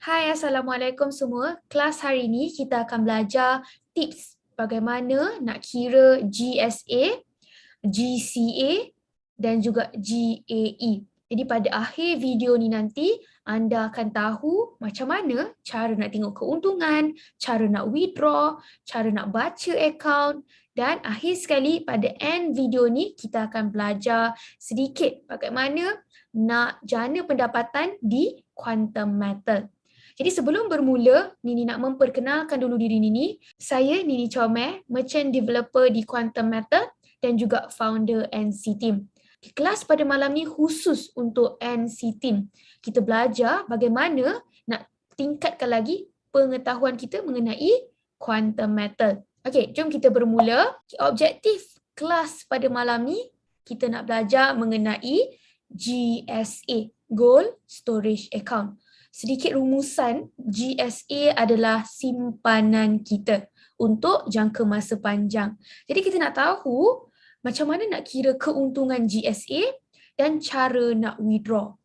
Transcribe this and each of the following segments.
Hai, Assalamualaikum semua. Kelas hari ini kita akan belajar tips bagaimana nak kira GSA, GCA dan juga GAE. Jadi pada akhir video ni nanti anda akan tahu macam mana cara nak tengok keuntungan, cara nak withdraw, cara nak baca account dan akhir sekali pada end video ni kita akan belajar sedikit bagaimana nak jana pendapatan di quantum metal. Jadi sebelum bermula, Nini nak memperkenalkan dulu diri Nini. Saya Nini Chomeh, Merchant Developer di Quantum Metal dan juga founder NC Team. Kelas pada malam ni khusus untuk NC Team. Kita belajar bagaimana nak tingkatkan lagi pengetahuan kita mengenai Quantum Metal. Okey, jom kita bermula. Objektif kelas pada malam ni, kita nak belajar mengenai GSA, Gold Storage Account. Sedikit rumusan, GSA adalah simpanan kita untuk jangka masa panjang. Jadi kita nak tahu macam mana nak kira keuntungan GSA dan cara nak withdraw.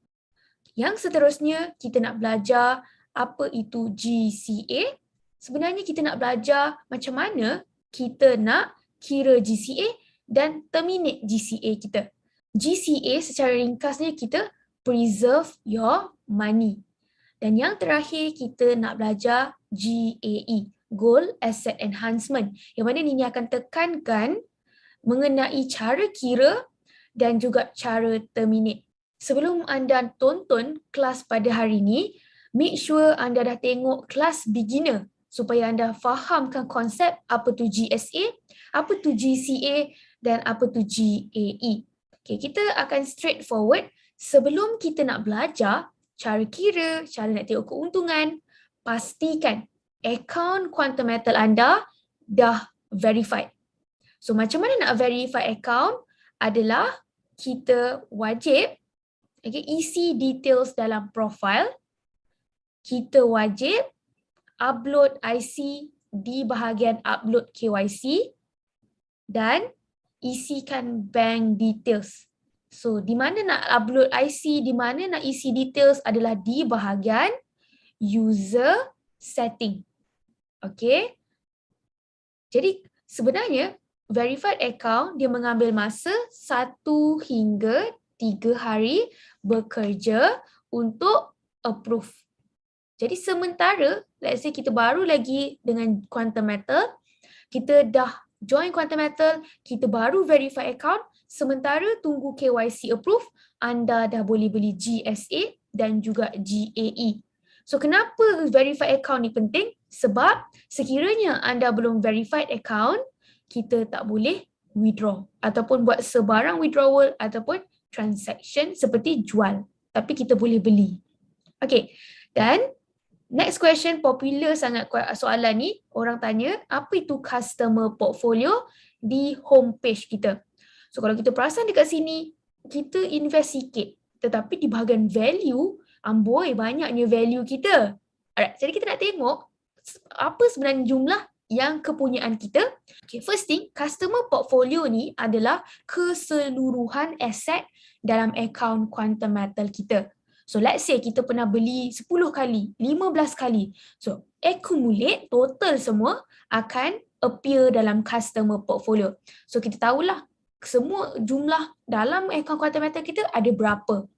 Yang seterusnya kita nak belajar apa itu GCA. Sebenarnya kita nak belajar macam mana kita nak kira GCA dan terminate GCA kita. GCA secara ringkasnya kita preserve your money. Dan yang terakhir kita nak belajar GAE, Goal Asset Enhancement, yang mana Nini akan tekankan mengenai cara kira dan juga cara terminate. Sebelum anda tonton kelas pada hari ini, make sure anda dah tengok kelas beginner supaya anda fahamkan konsep apa tu GSA, apa tu GCA dan apa tu GAE. Okay, kita akan straightforward. Sebelum kita nak belajar cara kira, cara nak tengok keuntungan, pastikan akaun Quantum Metal anda dah verified. So macam mana nak verify akaun adalah kita wajib isi details dalam profile, kita wajib upload IC di bahagian upload KYC dan isikan bank details. So, di mana nak upload IC, di mana nak isi details adalah di bahagian user setting. Okay. Jadi, sebenarnya verified account dia mengambil masa 1 hingga 3 hari bekerja untuk approve. Jadi, sementara, let's say kita baru lagi dengan Quantum Metal, kita dah join Quantum Metal, kita baru verify account, sementara tunggu KYC approve, anda dah boleh beli GSA dan juga GAE. So kenapa verify account ni penting? Sebab sekiranya anda belum verified account, kita tak boleh withdraw ataupun buat sebarang withdrawal ataupun transaction seperti jual. Tapi kita boleh beli. Okay, dan next question, popular sangat soalan ni. Orang tanya, apa itu customer portfolio di homepage kita? So kalau kita perasan dekat sini, kita invest sikit. Tetapi di bahagian value, amboi banyaknya value kita. Alright, jadi kita nak tengok apa sebenarnya jumlah yang kepunyaan kita. Okay, first thing, customer portfolio ni adalah keseluruhan aset dalam akaun Quantum Metal kita. So let's say kita pernah beli 10 kali, 15 kali. So accumulate total semua akan appear dalam customer portfolio. So kita tahulah semua jumlah dalam akaun Quantum Metal kita ada berapa.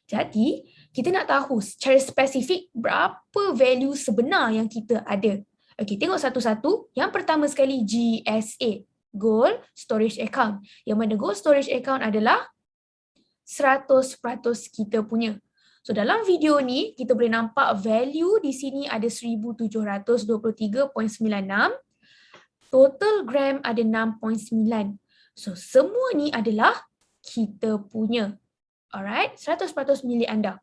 Jadi kita nak tahu secara spesifik berapa value sebenar yang kita ada. Okey, tengok satu-satu. Yang pertama sekali GSA, Gold Storage Account. Yang mana Gold Storage Account adalah 100% kita punya. So dalam video ni kita boleh nampak value di sini ada 1723.96. Total gram ada 6.9. So semua ni adalah kita punya. Alright, 100% milik anda.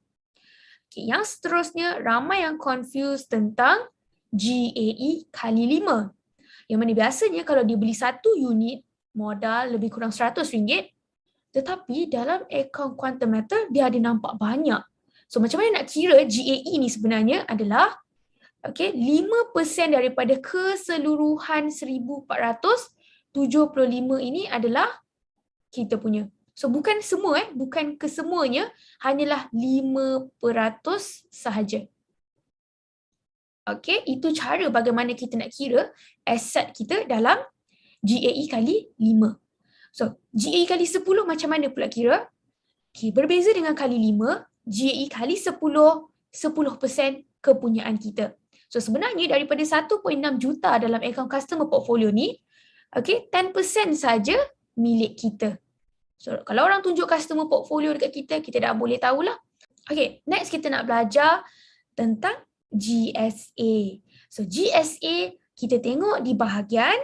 Okay, yang seterusnya ramai yang confused tentang GAE kali 5. Yang mana biasanya kalau dia beli 1 unit modal lebih kurang RM100, tetapi dalam akaun Quantum Metal dia ada nampak banyak. So macam mana nak kira GAE ni sebenarnya adalah 5% daripada keseluruhan 1475 ini adalah kita punya. So bukan semua, bukan kesemuanya, hanyalah 5% sahaja. Okay, itu cara bagaimana kita nak kira aset kita dalam GAE kali 5. So, GAE kali 10 macam mana pula kira? Okay, berbeza dengan kali 5, GAE kali 10% kepunyaan kita. So, sebenarnya daripada 1.6 juta dalam akaun customer portfolio ni, okay, 10% saja milik kita. So, kalau orang tunjuk customer portfolio dekat kita, kita dah boleh tahulah. Okay, next kita nak belajar tentang GSA. So, GSA kita tengok di bahagian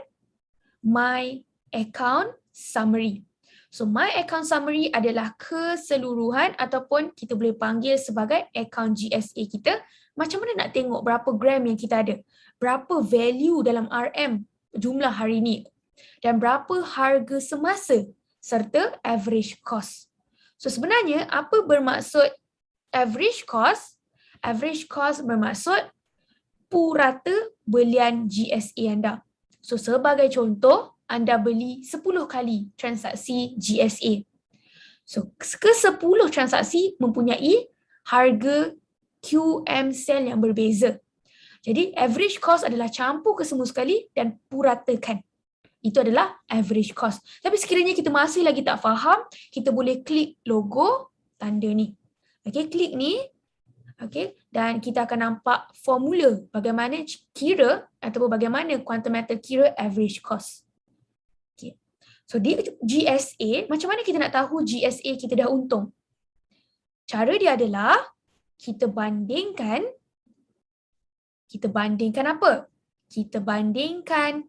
My Account Summary. So, My Account Summary adalah keseluruhan ataupun kita boleh panggil sebagai account GSA kita. Macam mana nak tengok berapa gram yang kita ada, berapa value dalam RM jumlah hari ini, dan berapa harga semasa serta average cost. So, sebenarnya apa bermaksud average cost? Average cost bermaksud purata belian GSA anda. So, sebagai contoh, anda beli 10 kali transaksi GSA. So, ke-10 transaksi mempunyai harga QM sale yang berbeza. Jadi, average cost adalah campur ke semua sekali dan puratakan. Itu adalah average cost. Tapi sekiranya kita masih lagi tak faham, kita boleh klik logo tanda ni. Okay, klik ni. Okay, dan kita akan nampak formula bagaimana kira ataupun bagaimana quantum method kira average cost. Okay. So di GSA, macam mana kita nak tahu GSA kita dah untung? Cara dia adalah kita bandingkan apa? Kita bandingkan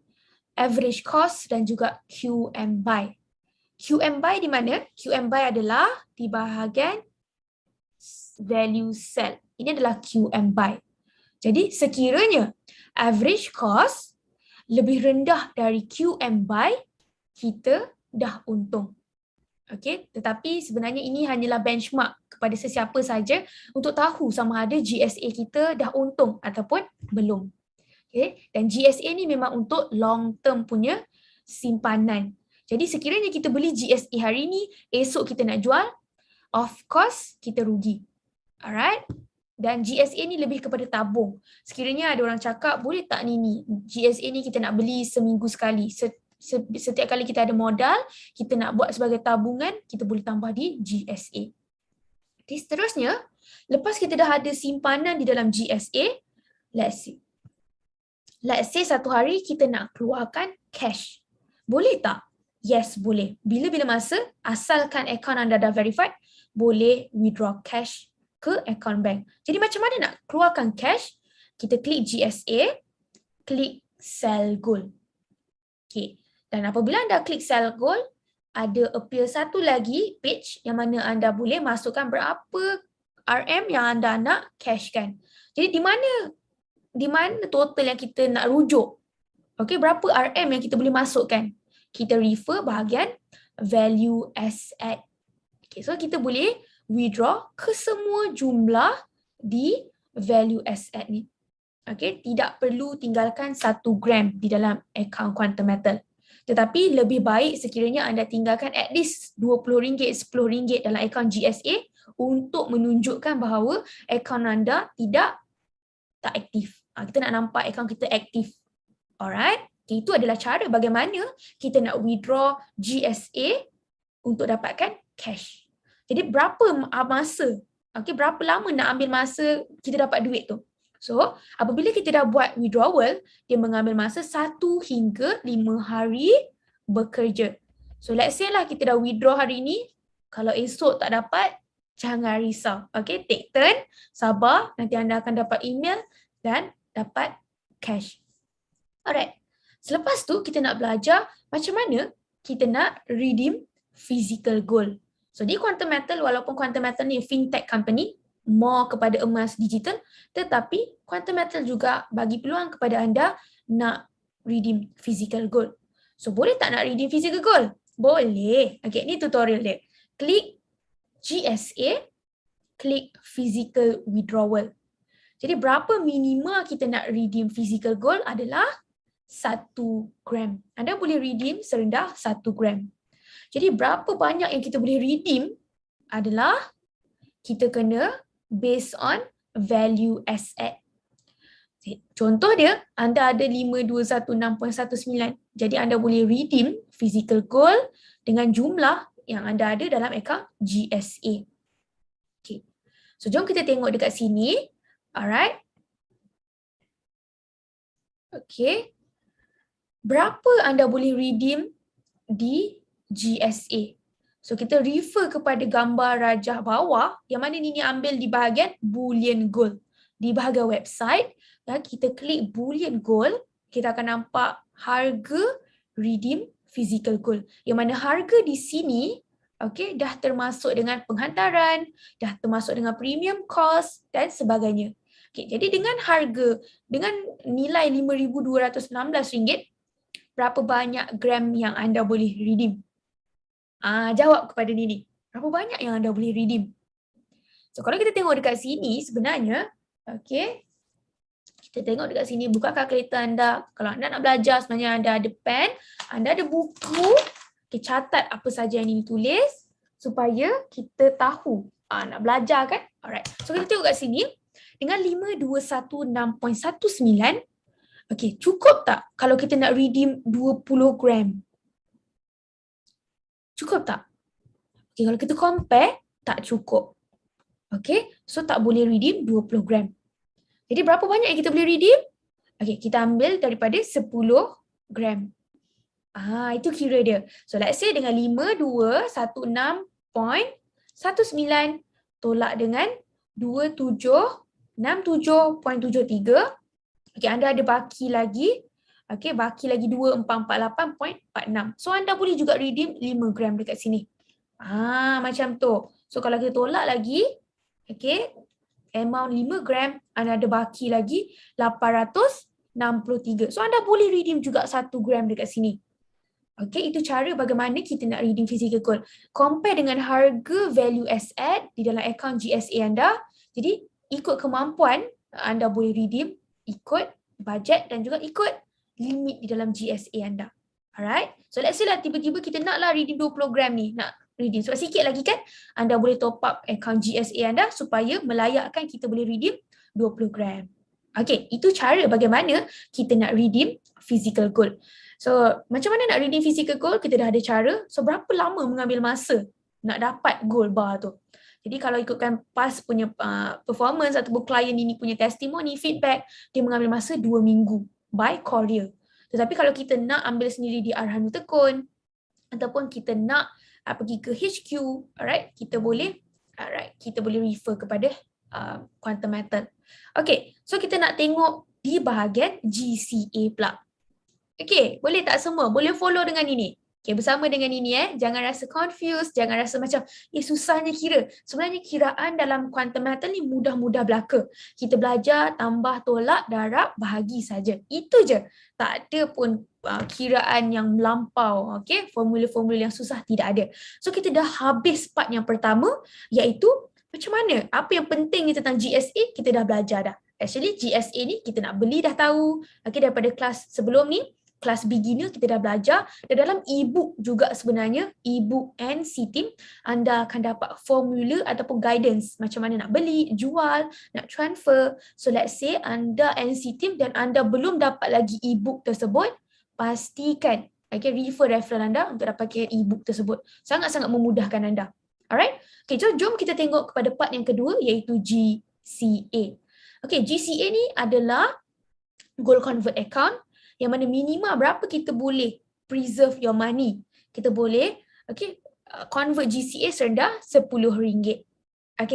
average cost dan juga QM buy. QM buy di mana? QM buy adalah di bahagian value sell. Ini adalah QM buy. Jadi sekiranya average cost lebih rendah dari QM buy, kita dah untung. Okey, tetapi sebenarnya ini hanyalah benchmark kepada sesiapa saja untuk tahu sama ada GSA kita dah untung ataupun belum. Okey, dan GSA ni memang untuk long term punya simpanan. Jadi sekiranya kita beli GSA hari ni, esok kita nak jual, of course kita rugi. Alright? Dan GSA ni lebih kepada tabung. Sekiranya ada orang cakap, boleh tak ni GSA ni kita nak beli seminggu sekali. Setiap kali kita ada modal, kita nak buat sebagai tabungan, kita boleh tambah di GSA. Jadi seterusnya, lepas kita dah ada simpanan di dalam GSA, let's say satu hari kita nak keluarkan cash. Boleh tak? Yes, boleh. Bila-bila masa, asalkan akaun anda dah verified, boleh withdraw cash ke akaun bank. Jadi macam mana nak keluarkan cash? Kita klik GSA, klik sell gold. Okay. Dan apabila anda klik sell gold, ada appear satu lagi page yang mana anda boleh masukkan berapa RM yang anda nak cashkan. Jadi di mana total yang kita nak rujuk? Okay, berapa RM yang kita boleh masukkan? Kita refer bahagian value asset. Okay, so kita boleh withdraw ke semua jumlah di value asset ni. Okay, tidak perlu tinggalkan 1 gram di dalam akaun Quantum Metal. Tetapi lebih baik sekiranya anda tinggalkan at least RM20, RM10 dalam akaun GSA untuk menunjukkan bahawa akaun anda tak aktif. Kita nak nampak akaun kita aktif. Alright? Itu adalah cara bagaimana kita nak withdraw GSA untuk dapatkan cash. Jadi berapa masa? Berapa lama nak ambil masa kita dapat duit tu? So, apabila kita dah buat withdrawal, dia mengambil masa 1 hingga 5 hari bekerja. So, let's say lah kita dah withdraw hari ni, kalau esok tak dapat, jangan risau. Okay, take turn, sabar, nanti anda akan dapat email dan dapat cash. Alright, selepas tu kita nak belajar macam mana kita nak redeem physical gold. So, di Quantum Metal, walaupun Quantum Metal ni fintech company, more kepada emas digital, tetapi Quantum Metal juga bagi peluang kepada anda nak redeem physical gold. So, boleh tak nak redeem physical gold? Boleh. Okay, ni tutorial dia. Klik GSA, klik physical withdrawal. Jadi, berapa minima kita nak redeem physical gold adalah 1 gram. Anda boleh redeem serendah 1 gram. Jadi, berapa banyak yang kita boleh redeem adalah kita kena based on value asset. Contoh dia, anda ada 5216.19. Jadi anda boleh redeem physical gold dengan jumlah yang anda ada dalam akaun GSA. Okay. So jom kita tengok dekat sini. Alright. Okay. Berapa anda boleh redeem di GSA? So kita refer kepada gambar rajah bawah yang mana ini ambil di bahagian bullion gold. Di bahagian website, kita klik bullion gold, kita akan nampak harga redeem physical gold. Yang mana harga di sini dah termasuk dengan penghantaran, dah termasuk dengan premium cost dan sebagainya. Jadi dengan harga, dengan nilai RM5,216, berapa banyak gram yang anda boleh redeem? Jawab kepada Nini. Berapa banyak yang anda boleh redeem? So kalau kita tengok dekat sini sebenarnya, kita tengok dekat sini, buka kalkulator anda. Kalau anda nak belajar, sebenarnya anda ada pen, anda ada buku, catat apa saja yang Nini tulis supaya kita tahu nak belajar kan? Alright. So kita tengok kat sini, dengan 5216.19, cukup tak kalau kita nak redeem 20 gram? Cukup tak? Kalau kita compare, tak cukup. So tak boleh redeem 20 gram. Jadi berapa banyak yang kita boleh redeem? Kita ambil daripada 10 gram. Itu kira dia. So let's say dengan 5216.19 tolak dengan 2767.73. Anda ada baki lagi. Baki lagi 2448.46. So anda boleh juga redeem 5 gram dekat sini. Macam tu. So kalau kita tolak lagi, amount 5 gram, anda ada baki lagi 863. So anda boleh redeem juga 1 gram dekat sini. Itu cara bagaimana kita nak redeem physical gold. Compare dengan harga value asset di dalam akaun GSA anda. Jadi ikut kemampuan anda boleh redeem, ikut bajet dan juga ikut limit di dalam GSA anda. Alright. So let's say lah tiba-tiba kita naklah redeem 20 gram ni, nak redeem. Sebab sikit lagi kan, anda boleh top up akaun GSA anda supaya melayakkan kita boleh redeem 20 gram. Itu cara bagaimana kita nak redeem physical gold. So, macam mana nak redeem physical gold? Kita dah ada cara. So, berapa lama mengambil masa nak dapat gold bar tu? Jadi, kalau ikutkan past punya performance ataupun klien ini punya testimoni, feedback, dia mengambil masa 2 minggu by courier. Tetapi kalau kita nak ambil sendiri di Arhanu Tekun ataupun kita nak pergi ke HQ, alright, kita boleh refer kepada Quantum Metal. So kita nak tengok di bahagian GCA pula. Boleh tak semua? Boleh follow dengan ini. Bersama dengan ini jangan rasa confused, jangan rasa macam susahnya kira. Sebenarnya kiraan dalam Quantum Metal ni mudah-mudah belaka. Kita belajar, tambah, tolak, darab, bahagi saja. Itu je. Tak ada pun kiraan yang melampau, formula-formula yang susah tidak ada. So kita dah habis part yang pertama, iaitu macam mana, apa yang penting ni tentang GSA, kita dah belajar dah. Actually GSA ni kita nak beli dah tahu, daripada kelas sebelum ni, kelas beginner kita dah belajar, dan dalam e-book juga sebenarnya, e-book NC Team, anda akan dapat formula ataupun guidance macam mana nak beli, jual, nak transfer. So let's say anda NC Team dan anda belum dapat lagi e-book tersebut, pastikan refer referral anda untuk dapatkan e-book tersebut. Sangat-sangat memudahkan anda. Alright? So jom kita tengok kepada part yang kedua, iaitu GCA. GCA ni adalah Gold Convert Account, yang mana minima berapa kita boleh preserve your money. Kita boleh convert GCA serendah RM10.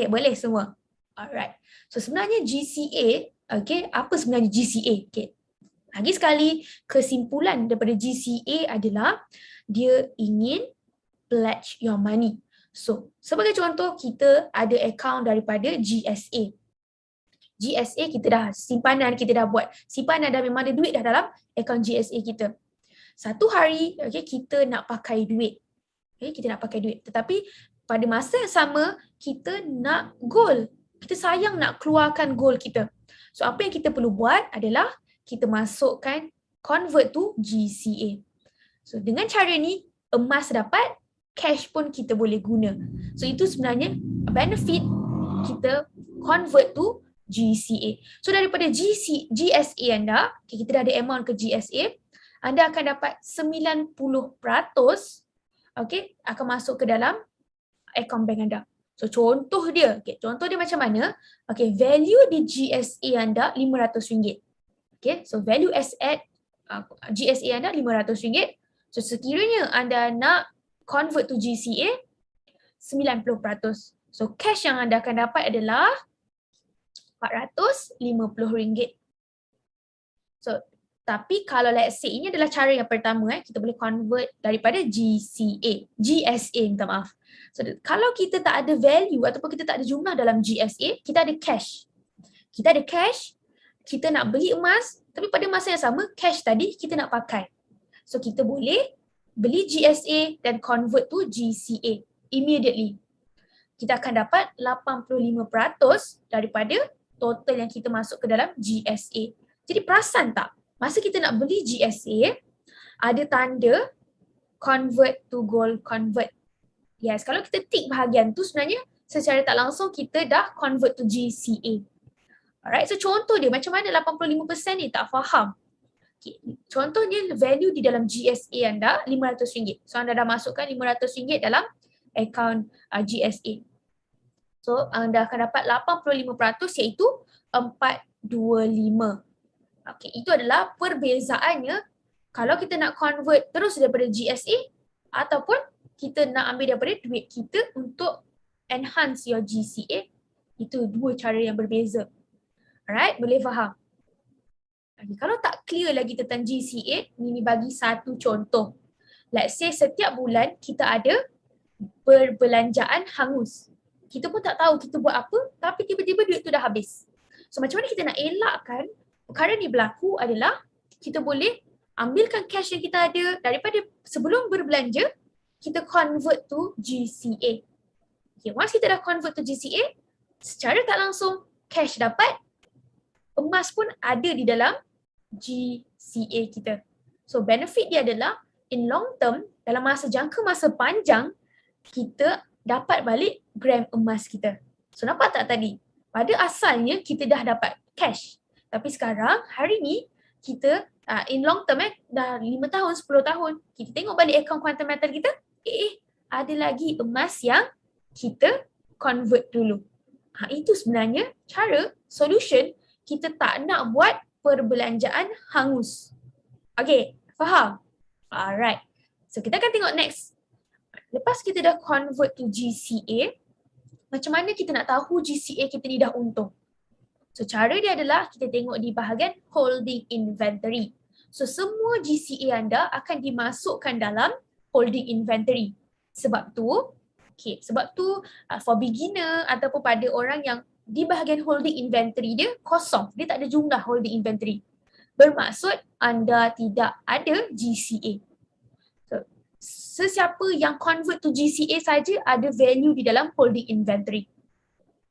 Boleh semua. Alright. So sebenarnya GCA, apa sebenarnya GCA? Lagi sekali, kesimpulan daripada GCA adalah dia ingin pledge your money. So, sebagai contoh, kita ada account daripada GSA. GSA kita dah simpanan, kita dah buat simpanan dan memang ada duit dah dalam akaun GSA kita. Satu hari kita nak pakai duit. Kita nak pakai duit. Tetapi pada masa yang sama kita nak gold. Kita sayang nak keluarkan gold kita. So apa yang kita perlu buat adalah kita masukkan convert to GCA. So dengan cara ni emas dapat, cash pun kita boleh guna. So itu sebenarnya benefit kita convert to GCA. So daripada GSA anda, okay, kita dah ada amount ke GSA, anda akan dapat 90%, okay, akan masuk ke dalam akaun bank anda. So contoh dia macam mana? Okay, value di GSA anda RM500. Okay, so value asset GSA anda RM500. So sekiranya anda nak convert to GCA, 90%. So cash yang anda akan dapat adalah RM450. So tapi kalau let's say ini adalah cara yang pertama, kita boleh convert daripada GSA, minta maaf. So kalau kita tak ada value ataupun kita tak ada jumlah dalam GSA, kita ada cash. Kita nak beli emas, tapi pada masa yang sama cash tadi kita nak pakai. So kita boleh beli GSA dan convert to GCA immediately. Kita akan dapat 85% daripada total yang kita masuk ke dalam GSA. Jadi perasan tak? Masa kita nak beli GSA, ada tanda convert to gold convert. Yes, kalau kita tick bahagian tu sebenarnya secara tak langsung kita dah convert to GCA. Alright, so contoh dia macam mana 85% ni tak faham. Okay. Contohnya value di dalam GSA anda RM500. So anda dah masukkan RM500 dalam akaun GSA. So anda akan dapat 85% iaitu 425. Okay, itu adalah perbezaannya kalau kita nak convert terus daripada GSA ataupun kita nak ambil daripada duit kita untuk enhance your GCA. Itu dua cara yang berbeza. Alright, boleh faham? Okay, kalau tak clear lagi tentang GCA, ini bagi satu contoh. Let's say setiap bulan kita ada perbelanjaan hangus. Kita pun tak tahu kita buat apa, tapi tiba-tiba duit tu dah habis. So macam mana kita nak elakkan perkara ni berlaku adalah kita boleh ambilkan cash yang kita ada daripada sebelum berbelanja, kita convert to GCA. Okay, once kita dah convert to GCA, secara tak langsung cash dapat, emas pun ada di dalam GCA kita. So benefit dia adalah in long term, dalam jangka masa panjang, kita dapat balik gram emas kita. So nampak tak tadi? Pada asalnya kita dah dapat cash. Tapi sekarang, hari ni, kita in long term dah 5 tahun, 10 tahun, kita tengok balik akaun quantum metal kita, ada lagi emas yang kita convert dulu. Itu sebenarnya cara, solution, kita tak nak buat perbelanjaan hangus. Okay, faham? Alright. So kita akan tengok next. Lepas kita dah convert to GCA, macam mana kita nak tahu GCA kita ni dah untung? So cara dia adalah kita tengok di bahagian holding inventory. So semua GCA anda akan dimasukkan dalam holding inventory. Sebab tu for beginner ataupun pada orang yang di bahagian holding inventory dia kosong, dia tak ada jumlah holding inventory. Bermaksud anda tidak ada GCA. So, sesiapa yang convert to GCA saja ada value di dalam holding inventory.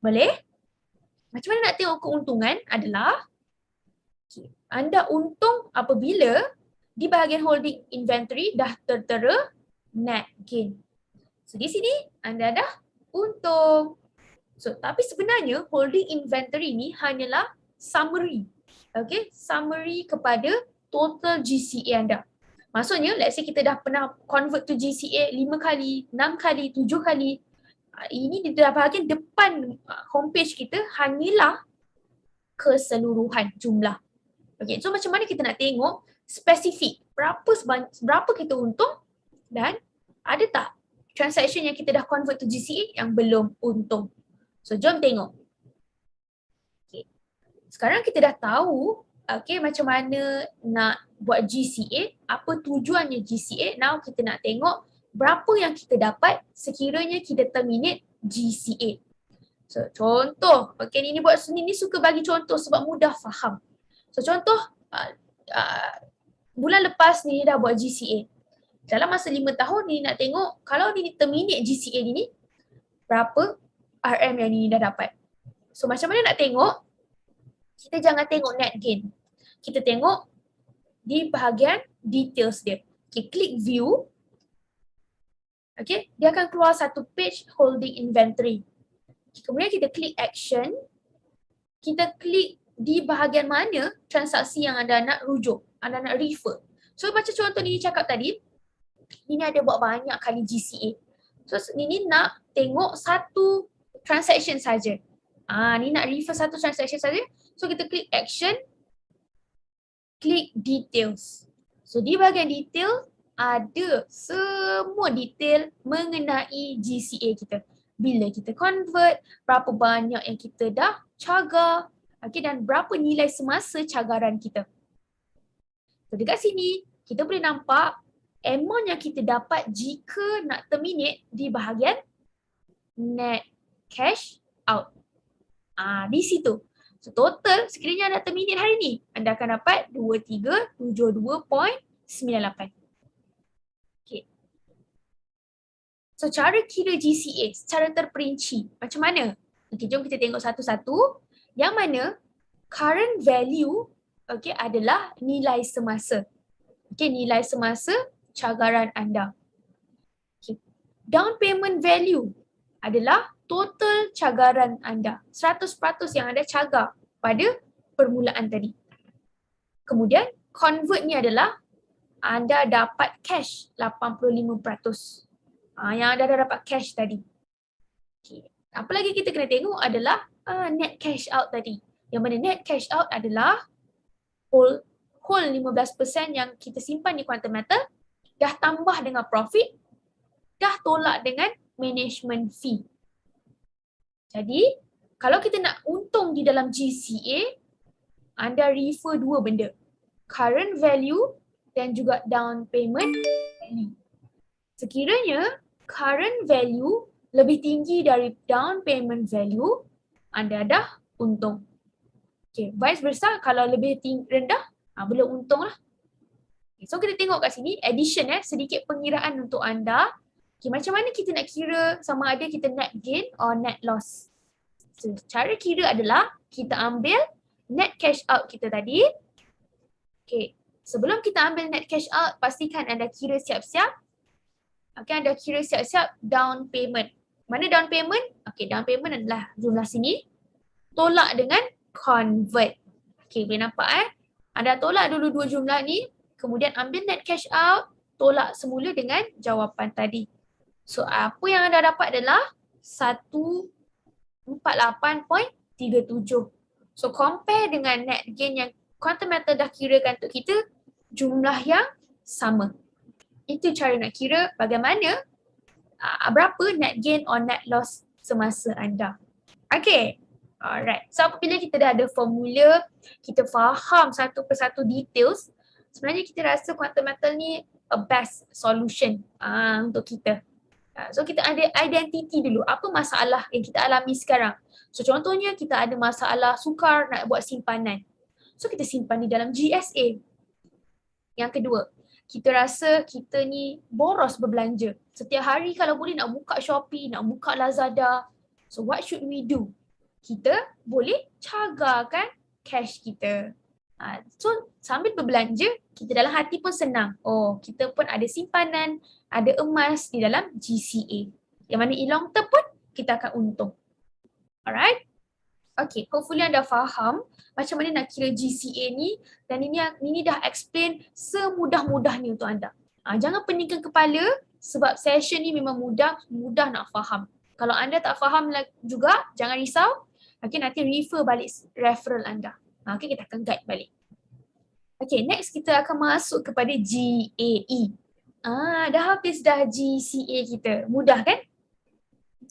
Boleh? Macam mana nak tengok keuntungan adalah anda untung apabila di bahagian holding inventory dah tertera net gain. So di sini anda dah untung. So tapi sebenarnya holding inventory ni hanyalah summary. Okay, summary kepada total GCA anda. Maksudnya let's say kita dah pernah convert to GCA 5 kali, 6 kali, 7 kali. Ini di bahagian depan homepage kita hanyalah keseluruhan jumlah. Okay, so macam mana kita nak tengok spesifik berapa kita untung dan ada tak transaction yang kita dah convert to GCA yang belum untung. So jom tengok. Okay. Sekarang kita dah tahu macam mana nak buat GCA, apa tujuannya GCA. Now kita nak tengok berapa yang kita dapat sekiranya kita terminate GCA. So contoh, ini buat ni suka bagi contoh sebab mudah faham. So contoh, bulan lepas ni dah buat GCA. Dalam masa 5 tahun ni nak tengok kalau ni terminate GCA ni, berapa RM yang ni dah dapat. So macam mana nak tengok? Kita jangan tengok net gain. Kita tengok di bahagian details dia. Okay, klik view. Okay, dia akan keluar satu page holding inventory. Kemudian kita klik action. kita klik di bahagian mana transaksi yang anda nak rujuk, anda nak refer. So macam contoh Nini cakap tadi, Nini ada buat banyak kali GCA. So Nini nak tengok satu transaction saja. Nini nak refer satu transaction saja. So kita klik action, klik details. So di bahagian detail ada semua detail mengenai GCA kita. Bila kita convert, berapa banyak yang kita dah cagar, dan berapa nilai semasa cagaran kita. So dekat sini kita boleh nampak amount yang kita dapat jika nak terminate di bahagian net cash out. Di situ. So total sekiranya anda terminate hari ni, anda akan dapat 2372.98. Okay. So cara kira GCA secara terperinci macam mana? Okay, jom kita tengok satu-satu. Yang mana current value adalah nilai semasa. Nilai semasa cagaran anda. Down payment value adalah total cagaran anda. 100% yang anda cagar pada permulaan tadi. Kemudian convert ni adalah anda dapat cash 85%. Yang anda dah dapat cash tadi. Apa lagi kita kena tengok adalah net cash out tadi. Yang mana net cash out adalah whole 15% yang kita simpan di Quantum Metal, dah tambah dengan profit, dah tolak dengan management fee. Jadi, kalau kita nak untung di dalam GCA, anda refer dua benda. Current value dan juga down payment value. Sekiranya current value lebih tinggi dari down payment value, anda dah untung. Okay, vice versa, kalau lebih rendah, belum untung lah. Okay, so kita tengok kat sini, addition sedikit pengiraan untuk anda. Okay, macam mana kita nak kira sama ada kita net gain or net loss? So, cara kira adalah kita ambil net cash out kita tadi. Okay, sebelum kita ambil net cash out, pastikan anda kira siap-siap. Okay, anda kira siap-siap down payment. Mana down payment? Okay, down payment adalah jumlah sini. Tolak dengan convert. Okay, boleh nampak Anda tolak dulu dua jumlah ni, kemudian ambil net cash out, tolak semula dengan jawapan tadi. So, apa yang anda dapat adalah 148.37. So, compare dengan net gain yang Quantum Metal dah kirakan untuk kita, jumlah yang sama. Itu cara nak kira bagaimana berapa net gain or net loss semasa anda. Okay. Alright. So apabila kita dah ada formula, kita faham satu persatu details, sebenarnya kita rasa Quantum Metal ni a best solution untuk kita. So kita ada identity dulu. Apa masalah yang kita alami sekarang? So contohnya kita ada masalah sukar nak buat simpanan. So kita simpan di dalam GSA. Yang kedua, kita rasa kita ni boros berbelanja. Setiap hari kalau boleh nak buka Shopee, nak buka Lazada. So what should we do? Kita boleh cagarkan cash kita. So sambil berbelanja, kita dalam hati pun senang. Oh, kita pun ada simpanan, ada emas di dalam GCA. Yang mana in long term pun kita akan untung. Alright? Okay, hopefully anda faham macam mana nak kira GCA ni, dan ini dah explain semudah-mudahnya untuk anda. Jangan peningkan kepala sebab session ni memang mudah nak faham. Kalau anda tak faham juga, jangan risau. Okay, nanti refer balik referral anda. Okay, kita akan guide balik. Okay, next kita akan masuk kepada GAE. Dah habis dah GCA kita. Mudah kan?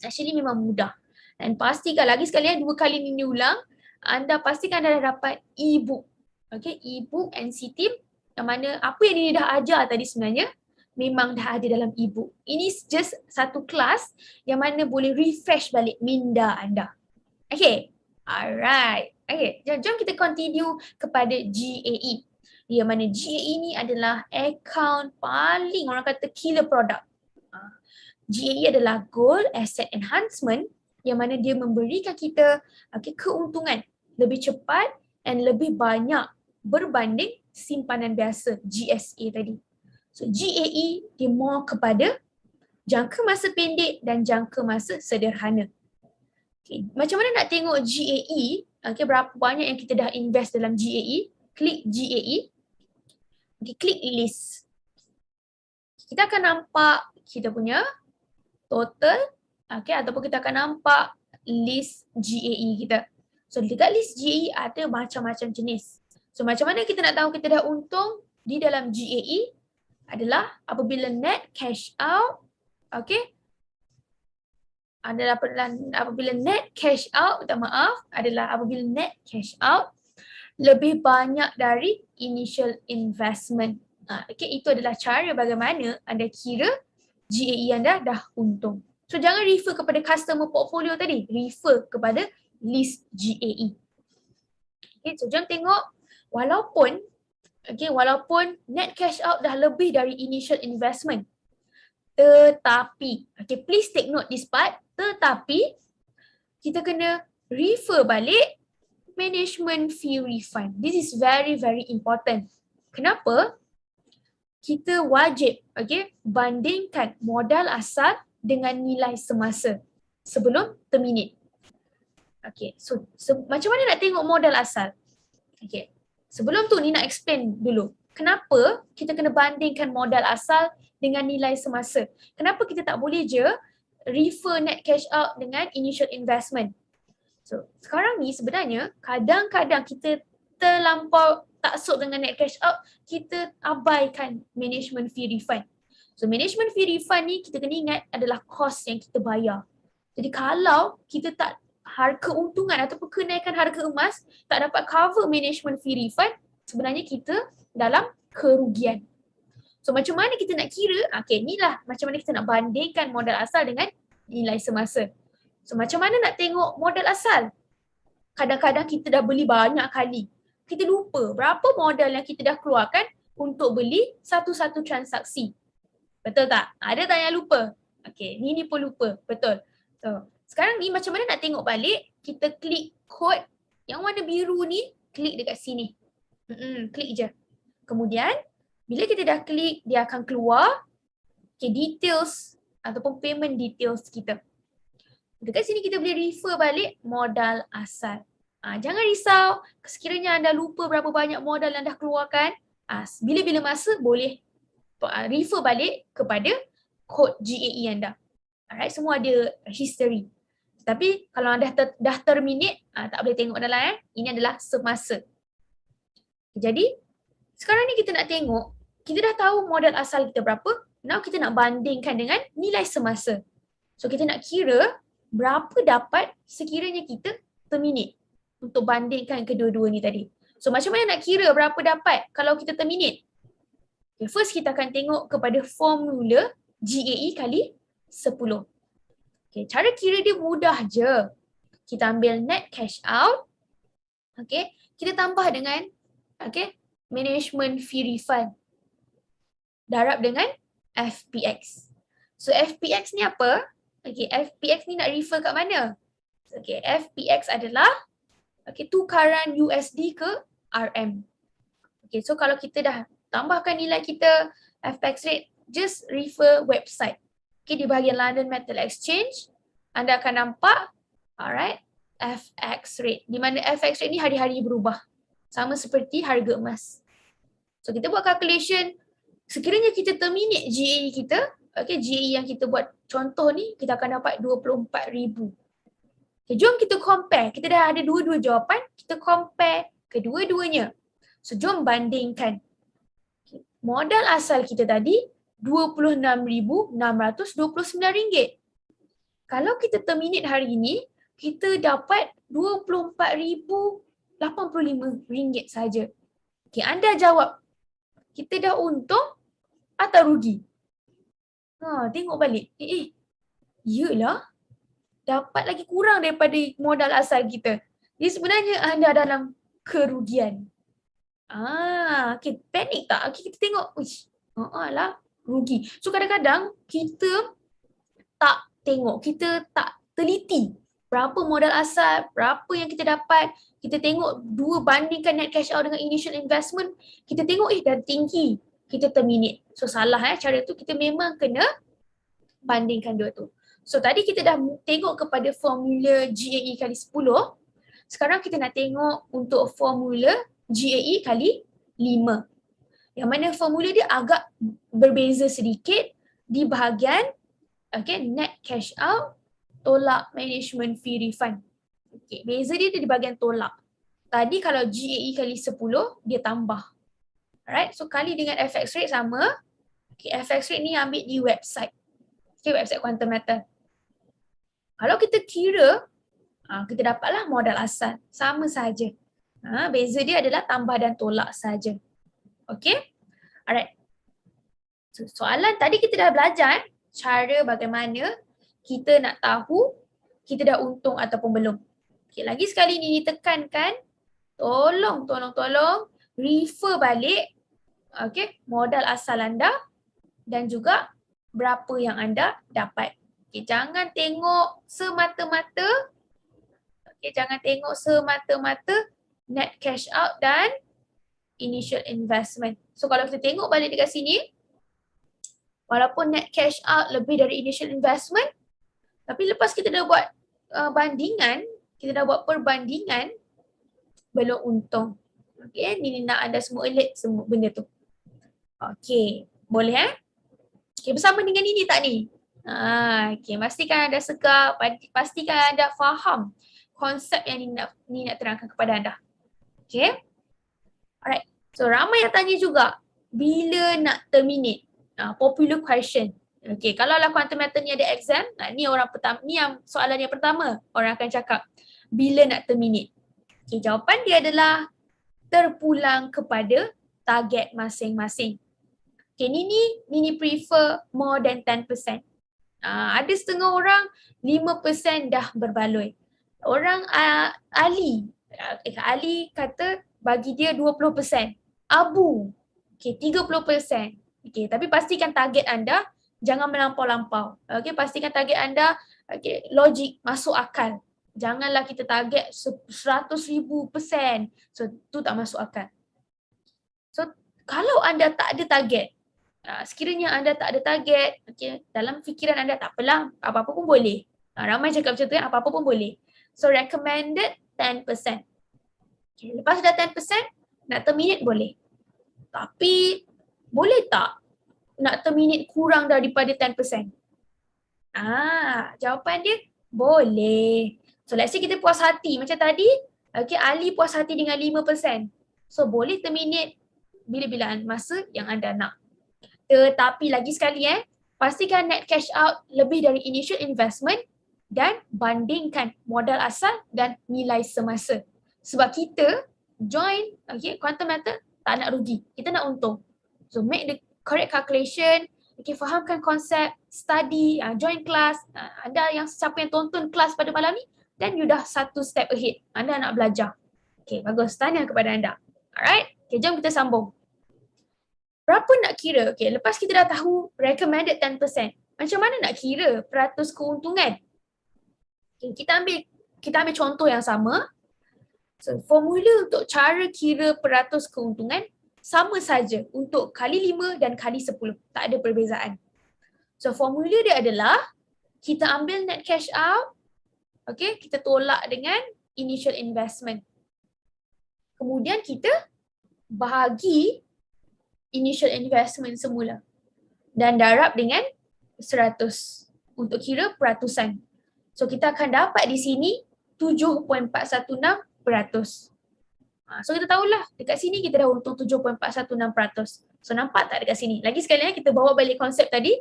Actually memang mudah. Dan pastikan lagi sekali 2 kali ni ulang, anda pastikan anda dah dapat e-book. Okay, e-book NCTIM yang mana apa yang ini dah ajar tadi sebenarnya memang dah ada dalam e-book. Ini just satu kelas yang mana boleh refresh balik minda anda. Okay, alright. Okay, jom kita continue kepada GAE. Yang mana GAE ni adalah account paling orang kata killer product. GAE adalah Gold Asset Enhancement yang mana dia memberikan kita keuntungan lebih cepat dan lebih banyak berbanding simpanan biasa GSA tadi. So GAE dia more kepada jangka masa pendek dan jangka masa sederhana. Okay. Macam mana nak tengok GAE Okay, berapa banyak yang kita dah invest dalam GAE. Klik GAE. Okay, klik list. Kita akan nampak kita punya total, okay, ataupun kita akan nampak list GAE kita. So dekat list GAE ada macam-macam jenis. So macam mana kita nak tahu kita dah untung di dalam GAE adalah apabila net cash out, okay, adalah apabila net cash out, adalah apabila net cash out lebih banyak dari initial investment. Okay, itu adalah cara bagaimana anda kira GAE anda dah untung. So jangan refer kepada customer portfolio tadi, refer kepada list GAE. Okay, so jom tengok walaupun net cash out dah lebih dari initial investment, tetapi, okay, please take note this part, tetapi kita kena refer balik management fee refund. This is very very important. Kenapa? Kita wajib, okay, bandingkan modal asal dengan nilai semasa sebelum terminate. Okay, so macam mana nak tengok modal asal? Okay, sebelum tu ni nak explain dulu. Kenapa kita kena bandingkan modal asal dengan nilai semasa? Kenapa kita tak boleh je refer net cash out dengan initial investment? So, sekarang ni sebenarnya kadang-kadang kita terlampau taksub dengan net cash out, kita abaikan management fee refund. So, management fee refund ni kita kena ingat adalah kos yang kita bayar. Jadi kalau kita tak keuntungan ataupun kenaikan harga emas tak dapat cover management fee refund, sebenarnya kita dalam kerugian. So macam mana kita nak kira? Okay, inilah macam mana kita nak bandingkan modal asal dengan nilai semasa. So macam mana nak tengok modal asal? Kadang-kadang kita dah beli banyak kali. Kita lupa berapa modal yang kita dah keluarkan untuk beli satu-satu transaksi. Betul tak? Ada tak yang lupa? Okay, ni pun lupa. Betul. So, sekarang ni macam mana nak tengok balik? Kita klik kod yang warna biru ni, klik dekat sini. Klik je. Kemudian, bila kita dah klik, dia akan keluar details ataupun payment details kita. Dekat sini kita boleh refer balik modal asal. Jangan risau, sekiranya anda lupa berapa banyak modal yang dah keluarkan, bila-bila masa boleh refer balik kepada kod GAE anda. Alright, semua ada history. Tapi kalau anda dah terminate, tak boleh tengok dalam. Ini adalah semasa. Jadi, sekarang ni kita nak tengok, kita dah tahu modal asal kita berapa, now kita nak bandingkan dengan nilai semasa. So kita nak kira berapa dapat sekiranya kita terminate untuk bandingkan kedua-dua ni tadi. So macam mana nak kira berapa dapat kalau kita terminate? Okay, first kita akan tengok kepada formula GAE kali 10. Okay, cara kira dia mudah je. Kita ambil net cash out. Okay, kita tambah dengan management fee refund. Darab dengan FPX. So FPX ni apa? Okay, FPX ni nak refer kat mana? Okay, FPX adalah tukaran USD ke RM. Okay, so kalau kita dah tambahkan nilai kita, FX rate, just refer website. Okay, di bahagian London Metal Exchange, anda akan nampak, alright, FX rate. Di mana FX rate ni hari-hari berubah. Sama seperti harga emas. So kita buat calculation, sekiranya kita terminate GAE kita, GAE yang kita buat contoh ni, kita akan dapat 24,000. Okay, jom kita compare. Kita dah ada dua-dua jawapan, kita compare kedua-duanya. So jom bandingkan. Okay, modal asal kita tadi RM26,629. Kalau kita terminate hari ini, kita dapat RM24,085 saja. Okay, anda jawab, kita dah untung atau rugi? Tengok balik. Iyalah, dapat lagi kurang daripada modal asal kita. Jadi sebenarnya anda dalam kerugian. Okay, panik tak? Okay, kita tengok, lah, rugi. So kadang-kadang kita tak tengok, kita tak teliti berapa modal asal, berapa yang kita dapat. Kita tengok dua bandingkan net cash out dengan initial investment, kita tengok dah tinggi, kita terminate. So salah cara tu, kita memang kena bandingkan dua tu. So tadi kita dah tengok kepada formula GAE kali 10. Sekarang kita nak tengok untuk formula GAE kali 5. Yang mana formula dia agak berbeza sedikit di bahagian net cash out, tolak management fee refund. Beza dia di bahagian tolak. Tadi kalau GAE kali 10, dia tambah. Alright, so kali dengan FX rate sama. FX rate ni ambil di website. Website Quantum Matter. Kalau kita kira, kita dapatlah modal asal. Sama saja. Beza dia adalah tambah dan tolak saja. Okay? Alright. So, soalan tadi kita dah belajar cara bagaimana kita nak tahu kita dah untung ataupun belum. Lagi sekali ni ditekankan, tolong refer balik modal asal anda dan juga berapa yang anda dapat. Jangan tengok semata-mata net cash out dan initial investment. So kalau kita tengok balik dekat sini, walaupun net cash out lebih dari initial investment, tapi lepas kita dah buat perbandingan, belum untung. Ni nak anda semua alert semua benda tu. Boleh bersama dengan ini tak ni? Pastikan anda sekap, pastikan anda faham konsep yang ni nak terangkan kepada anda. Alright. So ramai yang tanya juga, bila nak terminate? Popular question. Kalau lah Quantum Matter ni ada exam, ni yang soalan yang pertama orang akan cakap, bila nak terminate? Jawapan dia adalah terpulang kepada target masing-masing. Ni prefer more than 10%. Ada setengah orang 5% dah berbaloi. Orang Ali kata bagi dia 20%. Abu 30%. Tapi pastikan target anda jangan melampau-lampau. Pastikan target anda logik, masuk akal. Janganlah kita target 100,000%. So tu tak masuk akal. So kalau anda tak ada target, sekiranya anda tak ada target, dalam fikiran anda tak apalah, apa-apa pun boleh. Ramai cakap macam tu apa-apa pun boleh. So recommended 10%. Lepas dah 10%, nak terminate boleh. Tapi boleh tak nak terminate kurang daripada 10%? Jawapan dia boleh. So let's say kita puas hati macam tadi, Ali puas hati dengan 5%. So boleh terminate bila-bila masa yang anda nak. Tetapi lagi sekali pastikan net cash out lebih dari initial investment dan bandingkan modal asal dan nilai semasa. Sebab kita join Quantum Matter tak nak rugi, kita nak untung. So make the correct calculation, fahamkan konsep, study, join kelas. Anda yang siapa yang tonton kelas pada malam ni, dan you dah satu step ahead. Anda nak belajar. Bagus. Tanya kepada anda. Alright, jom kita sambung. Berapa nak kira? Lepas kita dah tahu recommended 10%, macam mana nak kira peratus keuntungan? Kita ambil contoh yang sama. So, formula untuk cara kira peratus keuntungan sama saja untuk kali 5 dan kali 10. Tak ada perbezaan. So, formula dia adalah kita ambil net cash out, kita tolak dengan initial investment. Kemudian kita bahagi initial investment semula dan darab dengan 100 untuk kira peratusan. So kita akan dapat di sini 7.416%. So kita tahulah dekat sini kita dah untung 7.416%. So nampak tak dekat sini? Lagi sekali kita bawa balik konsep tadi,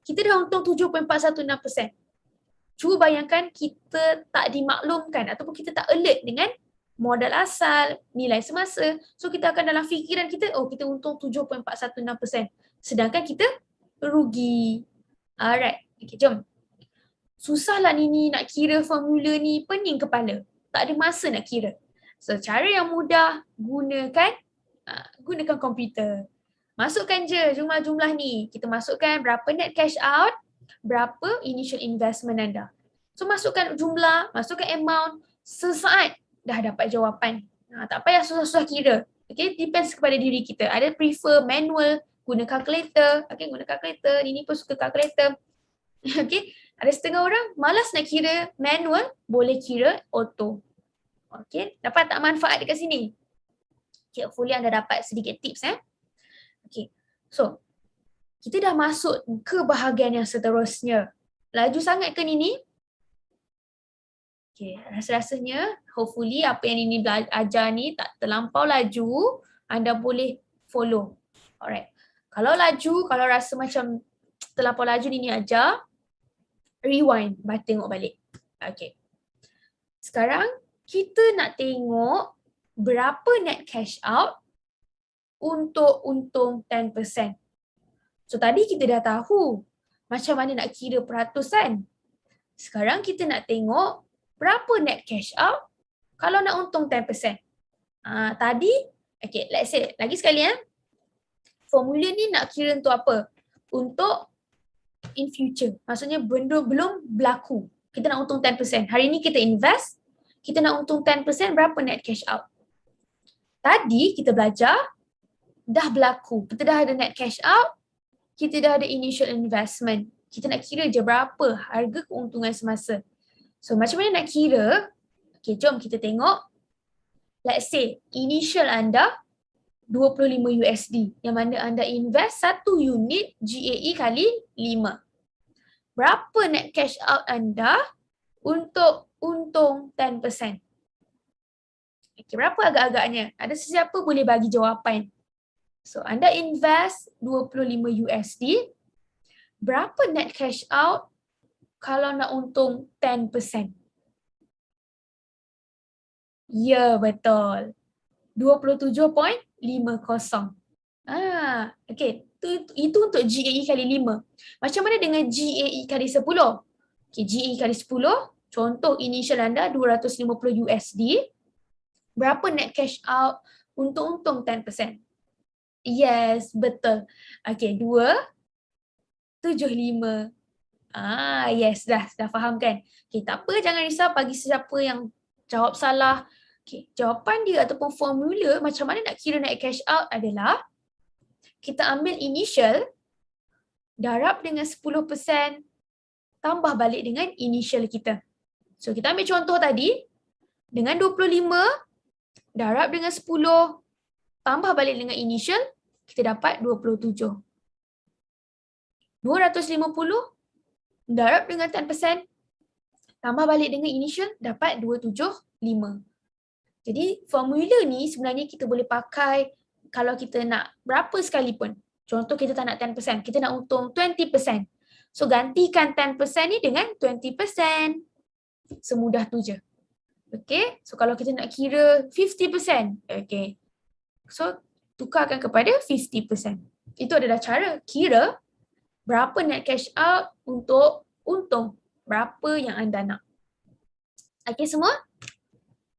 kita dah untung 7.416%. Cuba bayangkan kita tak dimaklumkan ataupun kita tak alert dengan modal asal, nilai semasa. So kita akan dalam fikiran kita, kita untung 7.416%. Sedangkan kita rugi. Alright, jom. Susahlah ni nak kira formula ni, pening kepala. Tak ada masa nak kira. So cara yang mudah, gunakan komputer. Masukkan je jumlah-jumlah ni. Kita masukkan berapa net cash out, berapa initial investment anda. So masukkan jumlah, masukkan amount, sesaat dah dapat jawapan. Tak payah susah-susah kira. Depends kepada diri kita. Ada prefer manual, guna calculator. Guna calculator. Ini pun suka calculator. Ada setengah orang malas nak kira manual, boleh kira auto. Okay, dapat tak manfaat dekat sini? Okay, hopefully anda dapat sedikit tips Okay, so kita dah masuk ke bahagian yang seterusnya. Laju sangat ke Nini? Okay, rasa-rasanya hopefully apa yang Nini ajar ni tak terlampau laju, anda boleh follow. Alright. Kalau laju, kalau rasa macam terlampau laju Nini ajar, rewind, tengok balik. Okay. Sekarang kita nak tengok berapa net cash out untuk untung 10%. So tadi kita dah tahu macam mana nak kira peratusan. Sekarang kita nak tengok berapa net cash out kalau nak untung 10%. Tadi, okay, let's say, lagi sekali formula ni nak kira untuk apa? Untuk in future. Maksudnya benda belum berlaku. Kita nak untung 10%. Hari ni kita invest, kita nak untung 10%, berapa net cash out? Tadi kita belajar, dah berlaku. Kita dah ada net cash out, kita dah ada initial investment. Kita nak kira je berapa harga keuntungan semasa. So macam mana nak kira? Okay, jom kita tengok. Let's say initial anda 25 USD yang mana anda invest 1 unit GAE kali 5. Berapa net cash out anda untuk untung 10%? Okay, berapa agak-agaknya? Ada sesiapa boleh bagi jawapan? So anda invest 25 USD. Berapa net cash out kalau nak untung 10%? Ya, betul. 27.50. Okay. Itu untuk GAE kali 5. Macam mana dengan GAE kali 10? Okay, GAE kali 10, contoh initial anda 250 USD. Berapa net cash out untuk untung 10%? Yes, betul. Okay, 275. Yes, dah faham kan? Okay, tak apa, jangan risau bagi siapa yang jawab salah. Okay, jawapan dia ataupun formula macam mana nak kira net cash out adalah kita ambil initial, darab dengan 10%, tambah balik dengan initial kita. So, kita ambil contoh tadi, dengan 25, darab dengan 10, tambah balik dengan initial, kita dapat 27. 250, darab dengan 10%, tambah balik dengan initial, dapat 275. Jadi formula ni sebenarnya kita boleh pakai kalau kita nak berapa sekalipun. Contoh kita tak nak 10%, kita nak untung 20%. So gantikan 10% ni dengan 20%. Semudah tu je. Okay, so kalau kita nak kira 50%, okay. So tukarkan kepada 50%. Itu adalah cara kira berapa net cash out untuk untung. Berapa yang anda nak. Okay semua?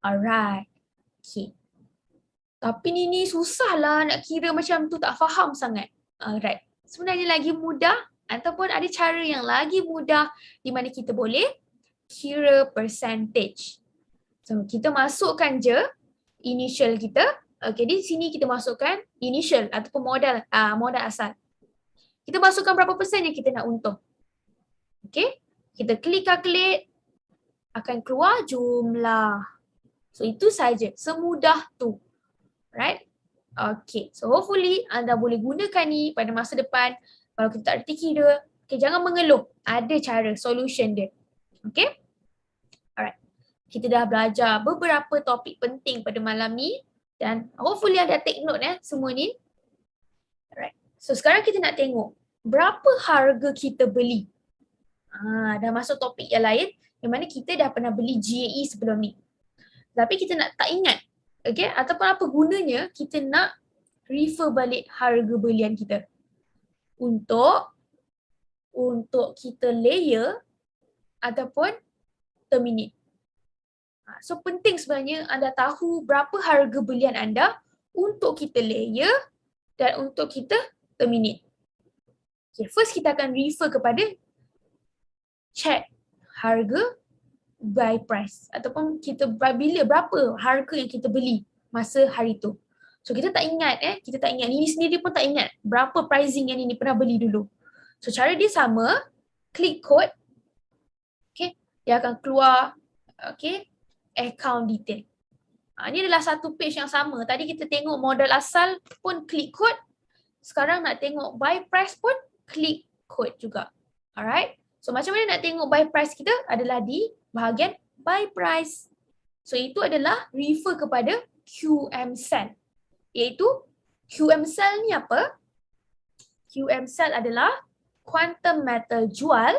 Alright. Okay. Tapi ni susahlah nak kira macam tu, tak faham sangat. Alright. Sebenarnya lagi mudah ataupun ada cara yang lagi mudah di mana kita boleh kira percentage. So kita masukkan je initial kita. Okay, di sini kita masukkan initial ataupun modal asal. Kita masukkan berapa persen yang kita nak untung. Okay, kita klik calculate, akan keluar jumlah. So itu saja, semudah tu. Right? Okay, so hopefully anda boleh gunakan ni pada masa depan. Kalau kita tak erti kira, okay, jangan mengeluh. Ada cara, solution dia. Okay? Alright. Kita dah belajar beberapa topik penting pada malam ni. Dan hopefully anda take note semua ni. Alright. So sekarang kita nak tengok berapa harga kita beli. Dah masuk topik yang lain yang mana kita dah pernah beli GAE sebelum ni. Tapi kita nak tak ingat. Okay? Ataupun apa gunanya kita nak refer balik harga belian kita. Untuk kita layer ataupun terminate. So penting sebenarnya anda tahu berapa harga belian anda untuk kita layer dan untuk kita terminate. Okay, first kita akan refer kepada check harga buy price ataupun kita berapa harga yang kita beli masa hari tu. So kita tak ingat kita tak ingat, Nini sendiri pun tak ingat berapa pricing yang Nini pernah beli dulu. So cara dia sama, klik code. Okay, dia akan keluar account detail. Ini adalah satu page yang sama. Tadi kita tengok modal asal pun klik kod. Sekarang nak tengok buy price pun klik kod juga. Alright. So macam mana nak tengok buy price kita adalah di bahagian buy price. So itu adalah refer kepada QM cell. Iaitu QM cell ni apa? QM cell adalah quantum metal jual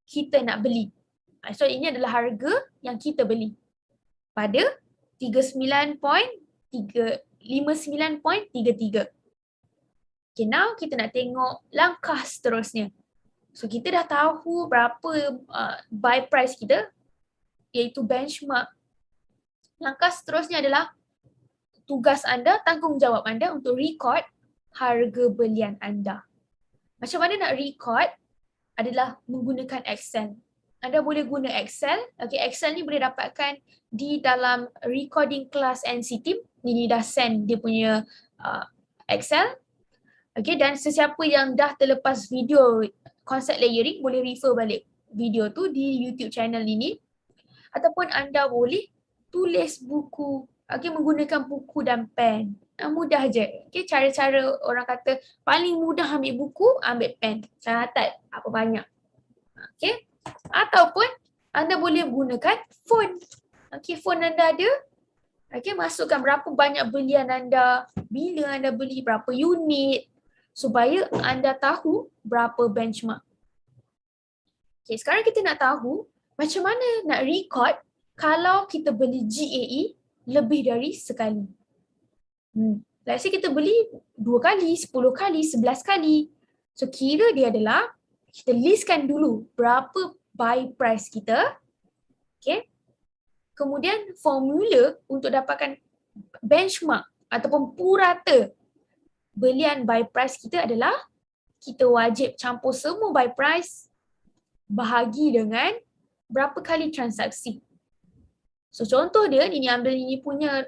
kita nak beli. So ini adalah harga yang kita beli pada 59.33. Okay, now kita nak tengok langkah seterusnya. So kita dah tahu berapa buy price kita, iaitu benchmark. Langkah seterusnya adalah tugas anda, tanggungjawab anda untuk record harga belian anda. Macam mana nak record adalah menggunakan Excel. Anda boleh guna Excel. Okay, Excel ni boleh dapatkan di dalam recording class NC Team. Ini dah send dia punya Excel. Okay, dan sesiapa yang dah terlepas video konsep layering boleh refer balik video tu di YouTube channel ini. Ataupun anda boleh tulis buku, okay, menggunakan buku dan pen. Mudah je. Okay, cara-cara orang kata paling mudah ambil buku, ambil pen. Catat apa banyak. Okay. Ataupun anda boleh gunakan phone. Okay, phone anda ada. Okay, masukkan berapa banyak belian anda, bila anda beli, berapa unit, supaya anda tahu berapa benchmark. Okay, sekarang kita nak tahu macam mana nak record kalau kita beli GAE lebih dari sekali. Let's say kita beli 2 kali, 10 kali, 11 kali. So kira dia adalah, kita listkan dulu berapa buy price kita. Okay. Kemudian formula untuk dapatkan benchmark ataupun purata belian buy price kita adalah kita wajib campur semua buy price bahagi dengan berapa kali transaksi. So contoh dia, ini ambil ini punya